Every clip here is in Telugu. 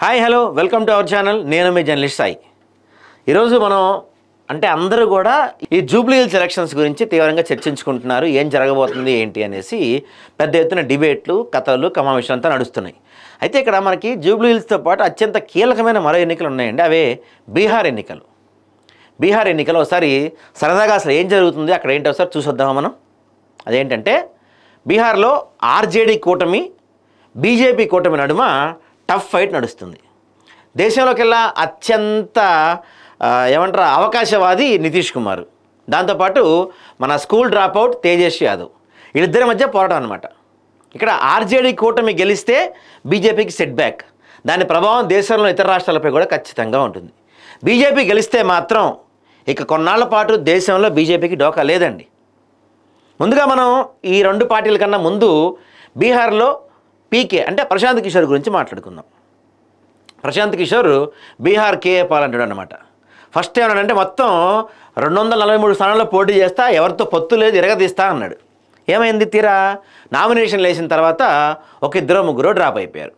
Hi hello welcome to our channel. నేను మీ జర్నలిస్ట్ సాయి. ఈరోజు మనం అందరూ కూడా ఈ జూబ్లీ హిల్స్ ఎలక్షన్స్ గురించి తీవ్రంగా చర్చించుకుంటున్నారు. ఏం జరగబోతుంది ఏంటి అనేసి పెద్ద ఎత్తున డిబేట్లు, కథలు, కమావేశాలు అంతా నడుస్తున్నాయి. అయితే ఇక్కడ మనకి జూబ్లీ హిల్స్తో పాటు అత్యంత కీలకమైన మరో ఎన్నికలు ఉన్నాయండి. అవే బీహార్ ఎన్నికలు. బీహార్ ఎన్నికలు ఒకసారి సరదాగా అసలు ఏం జరుగుతుంది అక్కడ ఏంటో ఒకసారి చూసొద్దామా మనం. అదేంటంటే బీహార్లో ఆర్జేడీ కూటమి, బీజేపీ కూటమి నడుమ టఫ్ ఫైట్ నడుస్తుంది. దేశంలోకెల్లా అత్యంత అవకాశవాది నితీష్ కుమార్, దాంతోపాటు మన స్కూల్ డ్రాప్అవుట్ తేజస్వి యాదవ్, వీళ్ళిద్దరి మధ్య పోరాటం అనమాట. ఇక్కడ ఆర్జేడీ కూటమి గెలిస్తే బీజేపీకి సెట్ బ్యాక్, దాని ప్రభావం దేశంలో ఇతర రాష్ట్రాలపై కూడా ఖచ్చితంగా ఉంటుంది. బీజేపీ గెలిస్తే మాత్రం ఇక కొన్నాళ్ల పాటు దేశంలో బీజేపీకి డోకా లేదండి. ముందుగా మనం ఈ రెండు పార్టీల కన్నా ముందు బీహార్లో పీకే అంటే ప్రశాంత్ కిషోర్ గురించి మాట్లాడుకుందాం. ప్రశాంత్ కిషోర్ బీహార్ కేఏ పాల్ అంటాడు అనమాట. ఫస్ట్ ఏమన్నాడంటే మొత్తం 243 స్థానాల్లో పోటీ చేస్తా, ఎవరితో పొత్తు లేదు, ఇరగదీస్తా అన్నాడు. ఏమైంది? తీరా నామినేషన్లు వేసిన తర్వాత ఒక ఇద్దరు ముగ్గురు డ్రాప్ అయిపోయారు.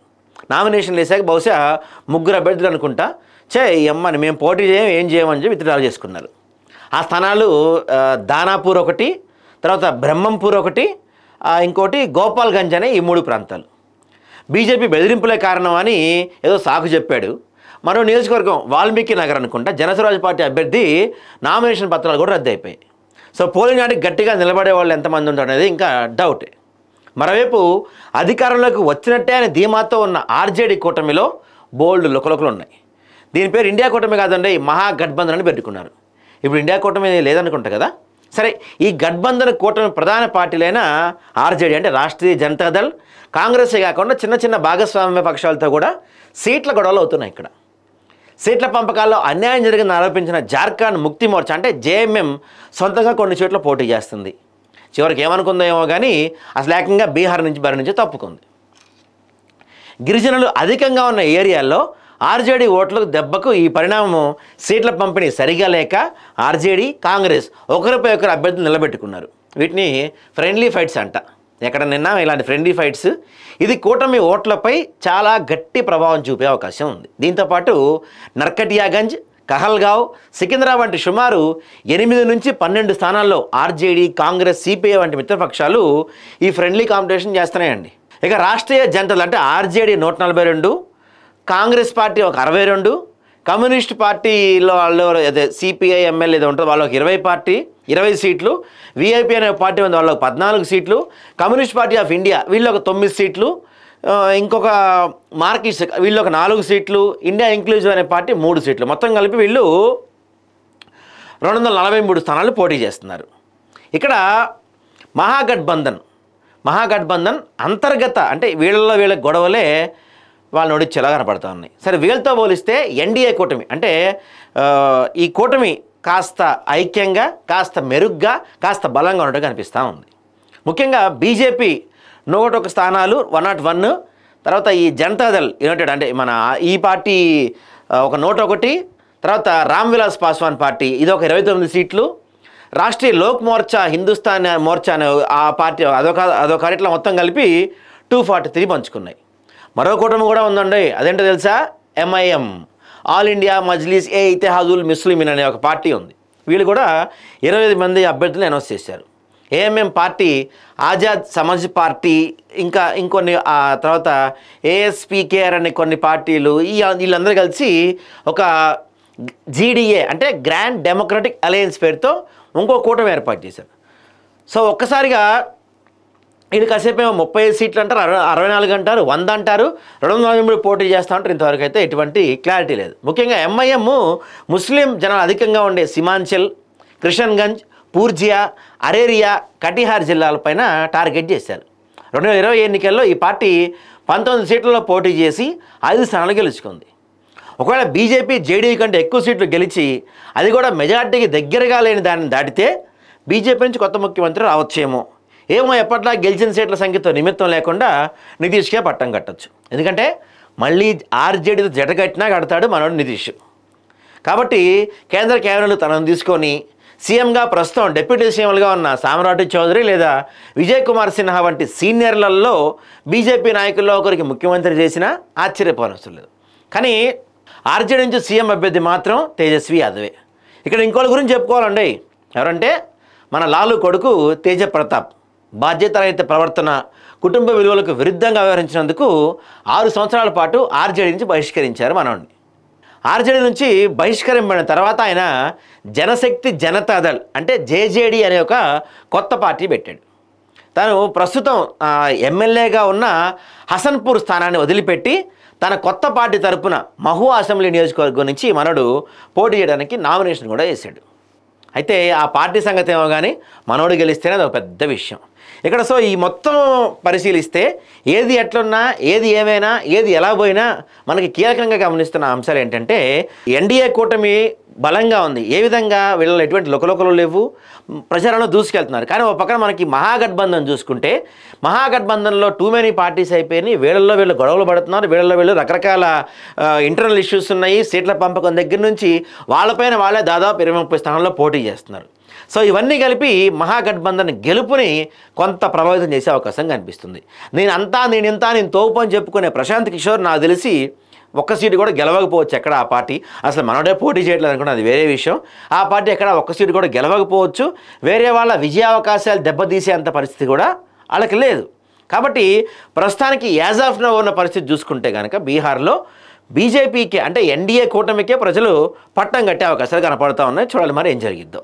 నామినేషన్లు వేసాక బహుశా ముగ్గురు అభ్యర్థులు అనుకుంటా అమ్మని మేము పోటీ ఏం చేయమని చెప్పి విత్డ్రా చేసుకున్నారు. ఆ స్థానాలు దానాపూర్ ఒకటి, తర్వాత బ్రహ్మంపూర్ ఒకటి, ఇంకోటి గోపాల్గంజ్ అనే ఈ 3 ప్రాంతాలు. బీజేపీ బెదిరింపులే కారణం అని ఏదో సాకు చెప్పాడు. మరో నియోజకవర్గం వాల్మీకి నగర్ అనుకుంటా జనస్వరాజ్ పార్టీ అభ్యర్థి నామినేషన్ పత్రాలు కూడా రద్దు అయిపోయాయి. సో పోలింగ్ నాటికి గట్టిగా నిలబడే వాళ్ళు ఎంతమంది ఉంటారు అనేది ఇంకా డౌటే. మరోవైపు అధికారంలోకి వచ్చినట్టే అని ధీమాతో ఉన్న ఆర్జేడీ కూటమిలో బోల్డ్ లుకలుకలు ఉన్నాయి. దీని పేరు ఇండియా కూటమి కాదండి, మహాగఠబంధన్ అని పెట్టుకున్నారు. ఇప్పుడు ఇండియా కూటమి లేదనుకుంటా కదా. సరే, ఈ గఠబంధన్ కూటమి ప్రధాన పార్టీలైన ఆర్జేడీ అంటే రాష్ట్రీయ జనతాదళ్, కాంగ్రెసే కాకుండా చిన్న చిన్న భాగస్వామ్య పక్షాలతో కూడా సీట్ల గొడవలు అవుతున్నాయి. ఇక్కడ సీట్ల పంపకాల్లో అన్యాయం జరిగిందని ఆరోపించిన జార్ఖండ్ ముక్తి మోర్చా అంటే జేఎంఎం సొంతంగా కొన్ని చోట్ల పోటీ చేస్తుంది. చివరికి ఏమనుకుందో ఏమో కానీ అసలు ఏకంగా బీహార్ నుంచి బరి నుంచి తప్పుకుంది. గిరిజనులు అధికంగా ఉన్న ఏరియాల్లో ఆర్జేడీ ఓట్లకు దెబ్బకు ఈ పరిణామం సీట్ల పంపిణీ సరిగా లేక ఆర్జేడీ, కాంగ్రెస్ ఒకరిపై ఒకరు అభ్యర్థులు నిలబెట్టుకున్నారు. వీటిని ఫ్రెండ్లీ ఫైట్స్ అంట. ఎక్కడ నిన్న ఇలాంటి ఫ్రెండ్లీ ఫైట్స్. ఇది కూటమి ఓట్లపై చాలా గట్టి ప్రభావం చూపే అవకాశం ఉంది. దీంతోపాటు నర్కటియాగంజ్, కహల్గావ్, సికింద్రా వంటి సుమారు 8 నుంచి 12 స్థానాల్లో ఆర్జేడీ, కాంగ్రెస్, సిపిఐ వంటి మిత్రపక్షాలు ఈ ఫ్రెండ్లీ కాంపిటీషన్ చేస్తున్నాయండి. ఇక రాష్ట్రీయ జనతలు అంటే ఆర్జేడీ 142, కాంగ్రెస్ పార్టీ ఒక 62, కమ్యూనిస్ట్ పార్టీలో వాళ్ళు అదే సిపిఐ ఎమ్మెల్యే ఏదో ఉంటుంది వాళ్ళకి 20 సీట్లు, విఐపి అనే పార్టీ ఉంది వాళ్ళకి 14 సీట్లు, కమ్యూనిస్ట్ పార్టీ ఆఫ్ ఇండియా వీళ్ళొక 9 సీట్లు, ఇంకొక మార్కిస్ట్ వీళ్ళొక 4 సీట్లు, ఇండియా ఇంక్లూజివ్ అనే పార్టీ 3 సీట్లు, మొత్తం కలిపి వీళ్ళు 243 స్థానాలు పోటీ చేస్తున్నారు. ఇక్కడ మహాగఠబంధన్ అంతర్గత అంటే వీళ్ళ గొడవలే వాళ్ళ నోడిచ్చేలా కనపడుతూ ఉన్నాయి. సరే, వీళ్ళతో పోలిస్తే ఎన్డీఏ కూటమి అంటే ఈ కూటమి కాస్త ఐక్యంగా, కాస్త మెరుగ్గా, కాస్త బలంగా ఉన్నట్టు కనిపిస్తూ ఉంది. ముఖ్యంగా బీజేపీ 101 స్థానాలు 101, తర్వాత ఈ జనతాదళ్ యునైటెడ్ అంటే మన ఈ పార్టీ ఒక 101, తర్వాత రామ్ విలాస్ పాస్వాన్ పార్టీ ఇది ఒక 29 సీట్లు, రాష్ట్రీయ లోక్ మోర్చా, హిందుస్థాన్ మోర్చా అనే ఆ పార్టీ అదొక ఇట్లా మొత్తం కలిపి 243 పంచుకున్నాయి. మరో కూటమి కూడా ఉందండి. అదేంటో తెలుసా? ఎంఐఎం, ఆల్ ఇండియా మజ్లిస్ ఏ ఇతిహాదుల్ ముస్లిమీన్ అనే ఒక పార్టీ ఉంది. వీళ్ళు కూడా 25 మంది అభ్యర్థులు అనౌన్స్ చేశారు. AMM party, Azad Samaj party, ఇంకా ఇంకొన్ని తర్వాత ఏఎస్పీకేఆర్ అనే కొన్ని పార్టీలు వీళ్ళందరూ కలిసి ఒక జీడీఏ అంటే గ్రాండ్ డెమోక్రటిక్ అలయన్స్ పేరుతో ఇంకో కూటమి ఏర్పాటు చేశారు. సో ఒక్కసారిగా వీళ్ళు కాసేపు ఏమో 30 సీట్లు అంటారు, 64 అంటారు, 100 అంటారు, 243 పోటీ చేస్తూ ఉంటారు. ఇంతవరకు అయితే ఎటువంటి క్లారిటీ లేదు. ముఖ్యంగా ఎంఐఎం ముస్లిం జనాలు అధికంగా ఉండే సీమాంచల్, కిషన్గంజ్, పూర్జియా, అరేరియా, కటిహార్ జిల్లాలపైన టార్గెట్ చేశారు. 2020 ఎన్నికల్లో ఈ పార్టీ 19 సీట్లలో పోటీ చేసి 5 స్థానాలు గెలుచుకుంది. ఒకవేళ బీజేపీ జేడీయూ కంటే ఎక్కువ సీట్లు గెలిచి అది కూడా మెజార్టీకి దగ్గరగా లేని దాన్ని దాటితే బీజేపీ నుంచి కొత్త ముఖ్యమంత్రి రావచ్చేమో. ఏమో ఎప్పట్లా గెలిచిన సీట్ల సంఖ్యతో నిమిత్తం లేకుండా నితీష్కే పట్టం కట్టచ్చు. ఎందుకంటే మళ్ళీ ఆర్జేడీతో జటగట్టినా కడతాడు మనోడు నితీష్. కాబట్టి కేంద్ర కేబినెట్ తనను తీసుకొని సీఎంగా ప్రస్తుతం డిప్యూటీ సీఎంలుగా ఉన్న సామ్రాట్ చౌదరి లేదా విజయ్ కుమార్ సిన్హా వంటి సీనియర్లలో బీజేపీ నాయకుల్లో ఒకరికి ముఖ్యమంత్రి చేసినా ఆశ్చర్యపోనవసరం లేదు. కానీ ఆర్జేడీ నుంచి సీఎం అభ్యర్థి మాత్రం తేజస్వి యాదవే. ఇక్కడ ఇంకోళ్ళ గురించి చెప్పుకోవాలండి. ఎవరంటే మన లాలు కొడుకు తేజ ప్రతాప్. బాధ్యతారహిత ప్రవర్తన, కుటుంబ విలువలకు విరుద్ధంగా వ్యవహరించినందుకు 6 సంవత్సరాల పాటు ఆర్జేడీ నుంచి బహిష్కరించారు మనోడిని. ఆర్జేడీ నుంచి బహిష్కరింపబడిన తర్వాత ఆయన జనశక్తి జనతాదళ్ అంటే జేజేడీ అనే ఒక కొత్త పార్టీ పెట్టాడు. తను ప్రస్తుతం ఎమ్మెల్యేగా ఉన్న హసన్పూర్ స్థానాన్ని వదిలిపెట్టి తన కొత్త పార్టీ తరపున మహువా అసెంబ్లీ నియోజకవర్గం నుంచి మనోడు పోటీ చేయడానికి నామినేషన్ కూడా వేశాడు. అయితే ఆ పార్టీ సంగతి ఏమో కానీ మనోడు గెలిస్తేనే అది ఒక పెద్ద విషయం ఇక్కడ. సో ఈ మొత్తం పరిశీలిస్తే ఏది ఎట్లున్నా, ఏది ఏమైనా, ఏది ఎలా పోయినా మనకి కీలకంగా గమనిస్తున్న అంశాలు ఏంటంటే ఎన్డీఏ కూటమి బలంగా ఉంది. ఏ విధంగా వీళ్ళలో ఎటువంటి లుకలుకలు లేవు, ప్రచారంలో దూసుకెళ్తున్నారు. కానీ ఒక పక్కన మనకి మహాగఠబంధన్ చూసుకుంటే మహాగఠబంధన్లో టూ మెనీ పార్టీస్ అయిపోయినాయి. వీళ్ళల్లో వీళ్ళు గొడవలు పడుతున్నారు. వీళ్ళలో వీళ్ళు రకరకాల ఇంటర్నల్ ఇష్యూస్ ఉన్నాయి. సీట్ల పంపకం దగ్గర నుంచి వాళ్ళపైన వాళ్ళే దాదాపు 20-30 స్థానాల్లో పోటీ చేస్తున్నారు. సో ఇవన్నీ కలిపి మహాగఠబంధన్ గెలుపుని కొంత ప్రభావితం చేసే అవకాశం కనిపిస్తుంది. నేను తోపు అని చెప్పుకునే ప్రశాంత్ కిషోర్ నాకు తెలిసి ఒక్క సీటు కూడా గెలవకపోవచ్చు. ఎక్కడ ఆ పార్టీ అసలు మనోడే పోటీ చేయట్లేదు అనుకున్నా, అది వేరే విషయం. ఆ పార్టీ ఎక్కడ ఒక్క సీటు కూడా గెలవకపోవచ్చు. వేరే వాళ్ళ విజయావకాశాలు దెబ్బతీసేంత పరిస్థితి కూడా వాళ్ళకి లేదు. కాబట్టి ప్రస్తుతానికి యాజ్ ఆఫ్ నౌ ఉన్న పరిస్థితి చూసుకుంటే కనుక బీహార్లో బీజేపీకే అంటే ఎన్డీఏ కూటమికే ప్రజలు పట్టం కట్టే అవకాశాలు కనపడుతూ ఉన్నాయి. చూడాలి మరి ఏం జరిగిద్దో.